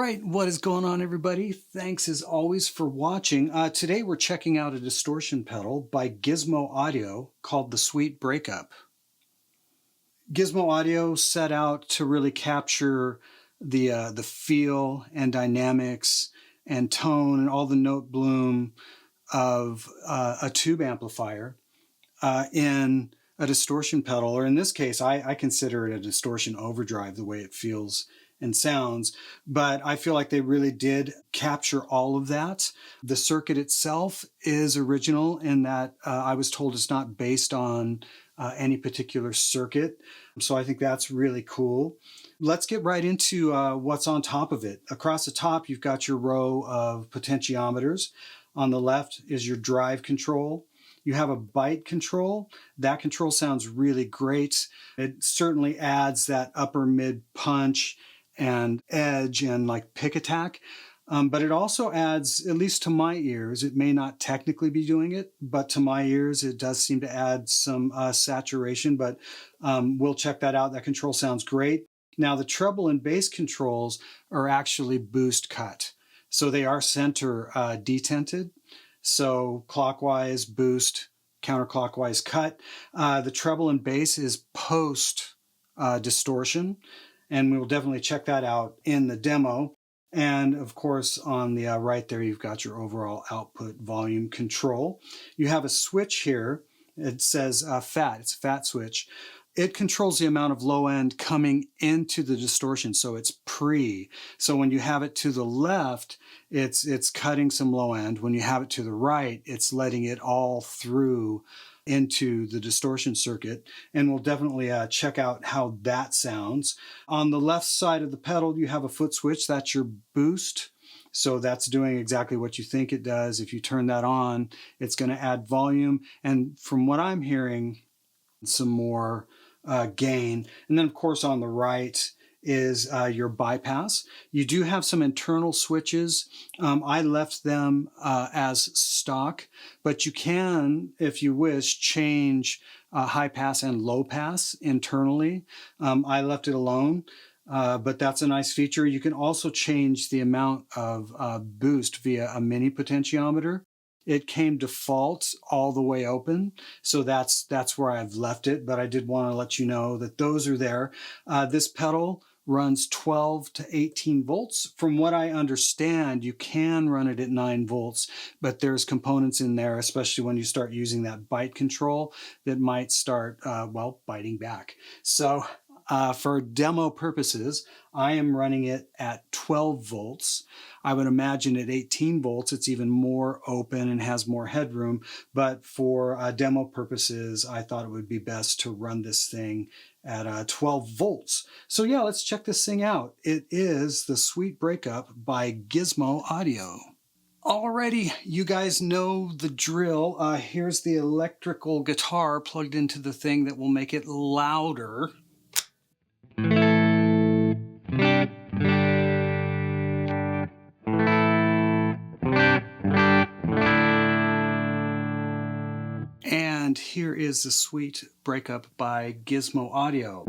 right, what is going on, everybody? Thanks as always for watching. Today we're checking out a distortion pedal by Gizmo Audio called the Sweet Breakup. Gizmo Audio set out to really capture the feel and dynamics and tone and all the note bloom of a tube amplifier in a distortion pedal, or in this case, I consider it a distortion overdrive, the way it feels and sounds, but I feel like they really did capture all of that. The circuit itself is original in that I was told it's not based on any particular circuit, so I think that's really cool. Let's get right into what's on top of it. Across the top, you've got your row of potentiometers. On the left is your drive control. You have a bite control. That control sounds really great. It certainly adds that upper mid punch and edge and like pick attack. But it also adds, at least to my ears, it may not technically be doing it, but to my ears, it does seem to add some saturation, but we'll check that out. That control sounds great. Now the treble and bass controls are actually boost cut. So they are center detented. So clockwise boost, counterclockwise cut. The treble and bass is post distortion, and we will definitely check that out in the demo. And of course, on the right there, you've got your overall output volume control. You have a switch here. It says fat. It's a fat switch. It controls the amount of low end coming into the distortion, so it's pre. So when you have it to the left, it's cutting some low end. When you have it to the right, it's letting it all through into the distortion circuit, and we'll definitely check out how that sounds. On the left side of the pedal, you have a foot switch. That's your boost. So that's doing exactly what you think it does. If you turn that on, it's going to add volume. And from what I'm hearing, some more gain. And then of course on the right is your bypass. You do have some internal switches. I left them as stock, but you can, if you wish, change high pass and low pass internally. I left it alone, but that's a nice feature. You can also change the amount of boost via a mini potentiometer. It came default all the way open, so that's where I've left it, but I did want to let you know that those are there. This pedal runs 12 to 18 volts. From what I understand, you can run it at 9 volts, but there's components in there, especially when you start using that bite control, that might start, biting back. So for demo purposes, I am running it at 12 volts. I would imagine at 18 volts, it's even more open and has more headroom. But for demo purposes, I thought it would be best to run this thing at 12 volts. So yeah, let's check this thing out. It is the Sweet Breakup by Gizmo Audio. Alrighty, you guys know the drill. Here's the electrical guitar plugged into the thing that will make it louder. And here is the Sweet Breakup by Gizmo Audio.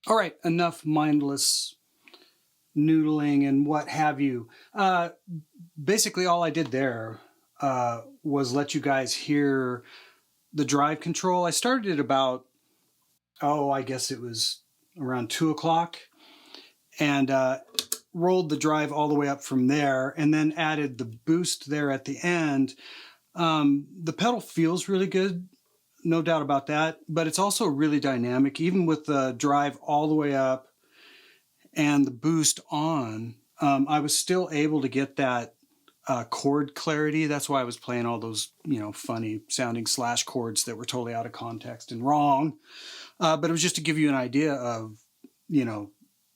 All right, enough mindless noodling and what have you. Basically, all I did there was let you guys hear the drive control. I started at about, I guess it was around 2 o'clock, and rolled the drive all the way up from there, and then added the boost there at the end. The pedal feels really good, no doubt about that, but it's also really dynamic, even with the drive all the way up and the boost on. I was still able to get that chord clarity. That's why I was playing all those, funny sounding slash chords that were totally out of context and wrong. But it was just to give you an idea of,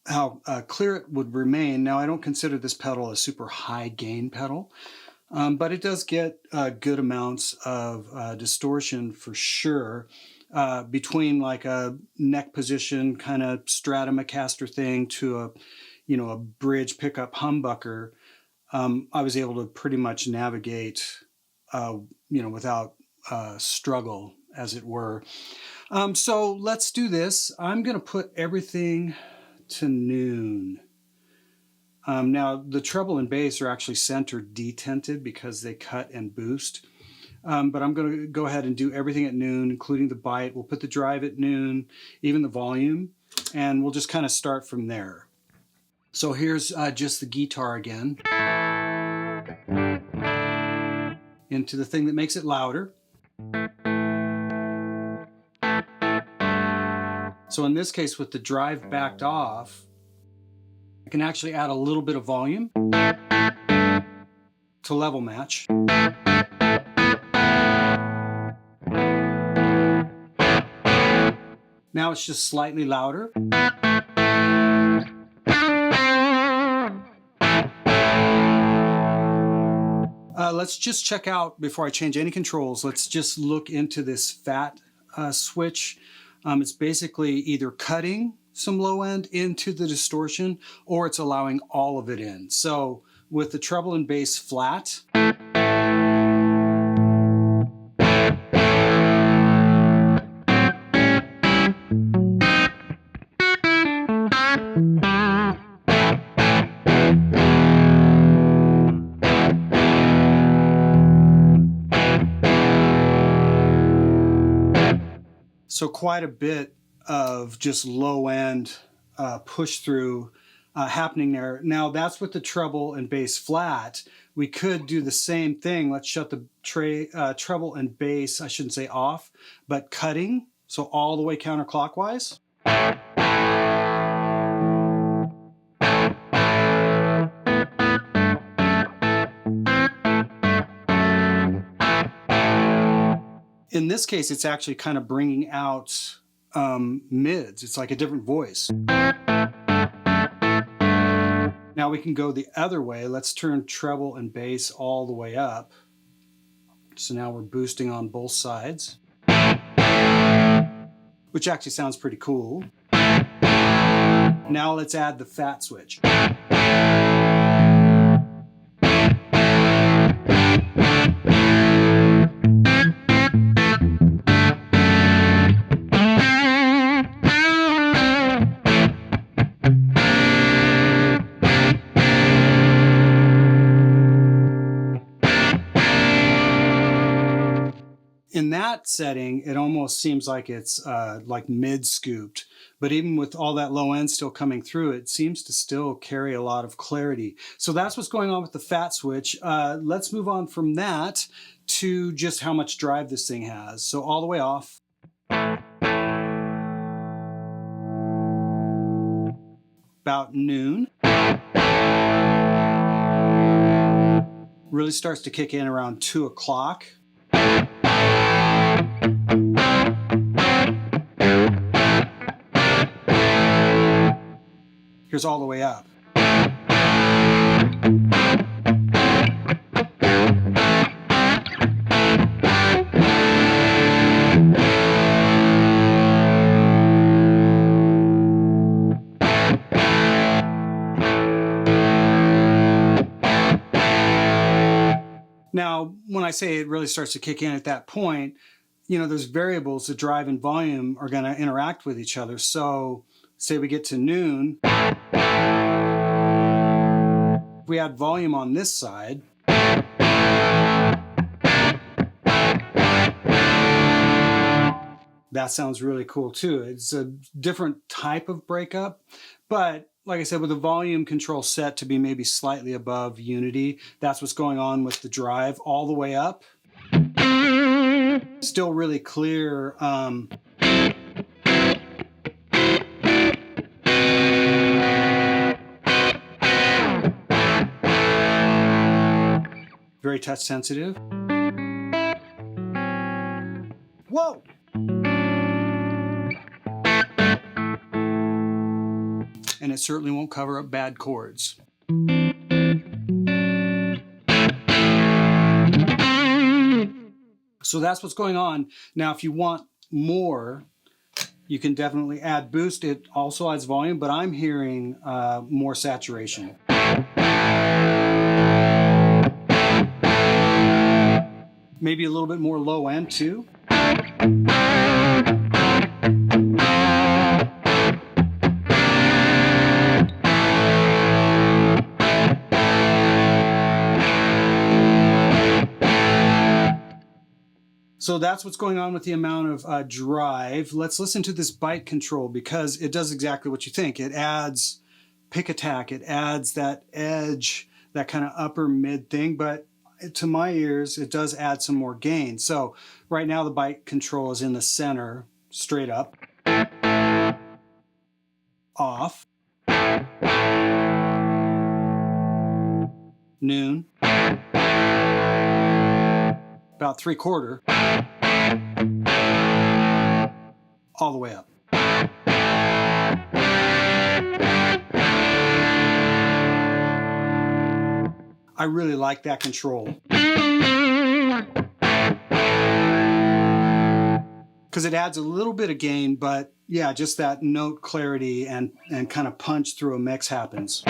how clear it would remain. Now, I don't consider this pedal a super high gain pedal, but it does get good amounts of distortion for sure. Between like a neck position kind of Stratomacaster thing to a bridge pickup humbucker, I was able to pretty much navigate, without struggle, as it were. So let's do this. I'm going to put everything to noon. Now, the treble and bass are actually center detented because they cut and boost. But I'm going to go ahead and do everything at noon, including the bite. We'll put the drive at noon, even the volume, and we'll just kind of start from there. So here's just the guitar again. Into the thing that makes it louder. So in this case, with the drive backed off, I can actually add a little bit of volume to level match. Now it's just slightly louder. Let's just check out, before I change any controls, let's just look into this fat switch. It's basically either cutting some low end into the distortion, or it's allowing all of it in. So with the treble and bass flat, so quite a bit of just low end push through happening there. Now that's with the treble and bass flat. We could do the same thing. Let's shut the treble and bass, I shouldn't say off, but cutting, so all the way counterclockwise. In this case, it's actually kind of bringing out mids. It's like a different voice. Now we can go the other way. Let's turn treble and bass all the way up. So now we're boosting on both sides, which actually sounds pretty cool. Now let's add the fat switch. in that setting, it almost seems like it's like mid-scooped. But even with all that low end still coming through, it seems to still carry a lot of clarity. So that's what's going on with the fat switch. Let's move on from that to just how much drive this thing has. So all the way off. About noon. Really starts to kick in around 2 o'clock. Here's all the way up. Now, when I say it really starts to kick in at that point, you know, there's variables that drive and volume are going to interact with each other. So say we get to noon, if we add volume on this side, that sounds really cool too. It's a different type of breakup, but like I said, with the volume control set to be maybe slightly above unity, that's what's going on with the drive all the way up. Still really clear. Very touch sensitive. Whoa! And it certainly won't cover up bad chords. So that's what's going on. Now, if you want more, you can definitely add boost. It also adds volume, but I'm hearing more saturation. Maybe a little bit more low end too. So that's what's going on with the amount of drive. Let's listen to this bite control because it does exactly what you think. It adds pick attack. It adds that edge, that kind of upper mid thing. But to my ears, it does add some more gain. So right now the bite control is in the center, straight up, off, noon, about 3/4, all the way up. I really like that control. Because it adds a little bit of gain, but yeah, just that note clarity and kind of punch through a mix happens.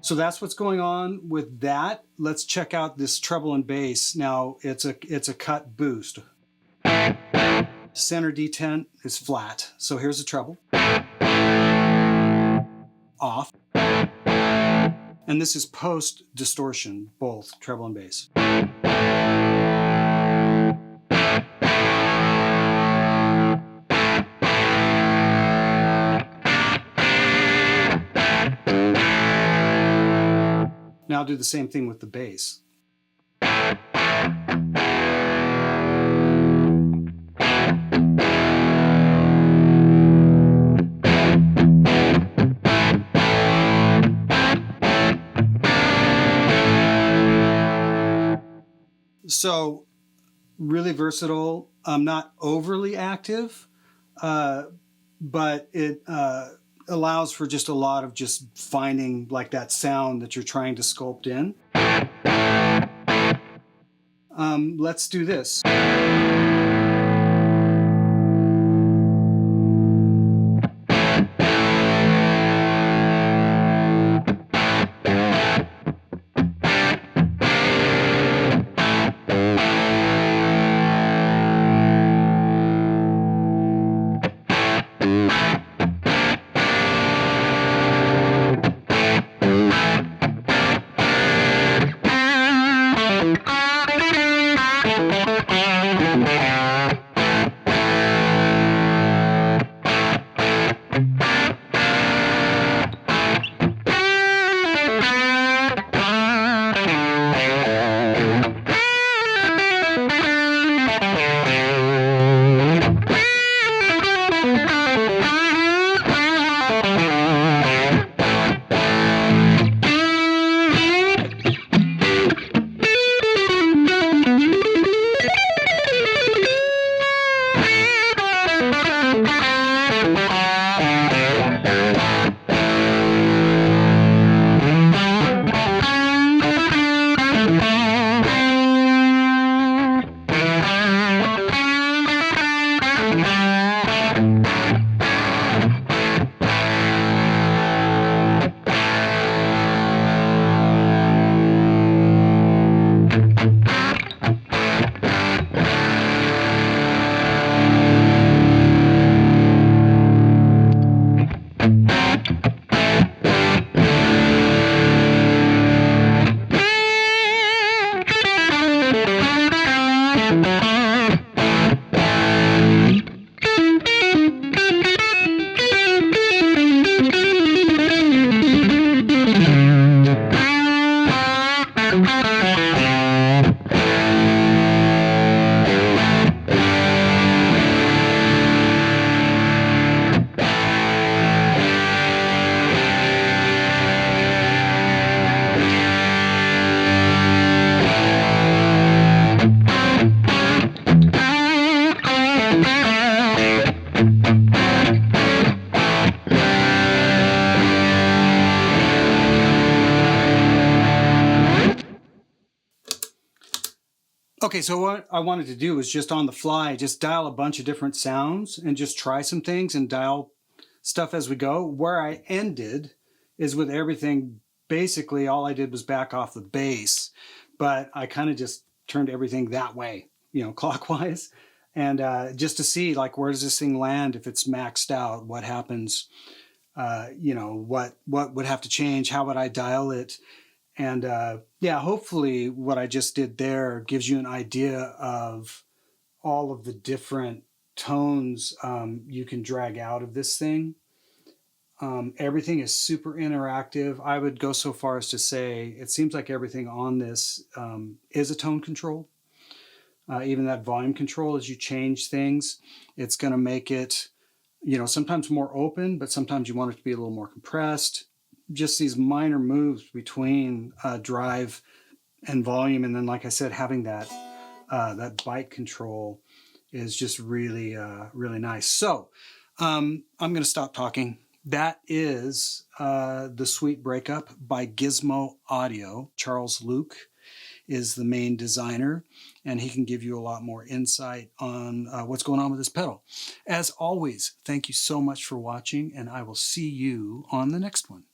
So that's what's going on with that. Let's check out this treble and bass. Now it's a cut boost. Center detent is flat. So here's the treble. Off. And this is post distortion, both treble and bass. Now I'll do the same thing with the bass. So really versatile, not overly active, but it allows for just a lot of just finding like that sound that you're trying to sculpt in. Let's do this. Okay, so what I wanted to do was just on the fly, just dial a bunch of different sounds and just try some things and dial stuff as we go. Where I ended is with everything, basically all I did was back off the bass, but I kind of just turned everything that way, you know, clockwise. And just to see, like, where does this thing land if it's maxed out? What happens? You know, what would have to change? How would I dial it? And yeah, hopefully what I just did there gives you an idea of all of the different tones you can drag out of this thing. Everything is super interactive. I would go so far as to say it seems like everything on this is a tone control. Even that volume control, as you change things, it's going to make it, you know, sometimes more open, but sometimes you want it to be a little more compressed. Just these minor moves between drive and volume, and then, like I said, having that that bite control is just really really nice. So I'm going to stop talking. That is the Sweet Breakup by Gizmo Audio. Charles Luke is the main designer, and he can give you a lot more insight on what's going on with this pedal. As always, thank you so much for watching, and I will see you on the next one.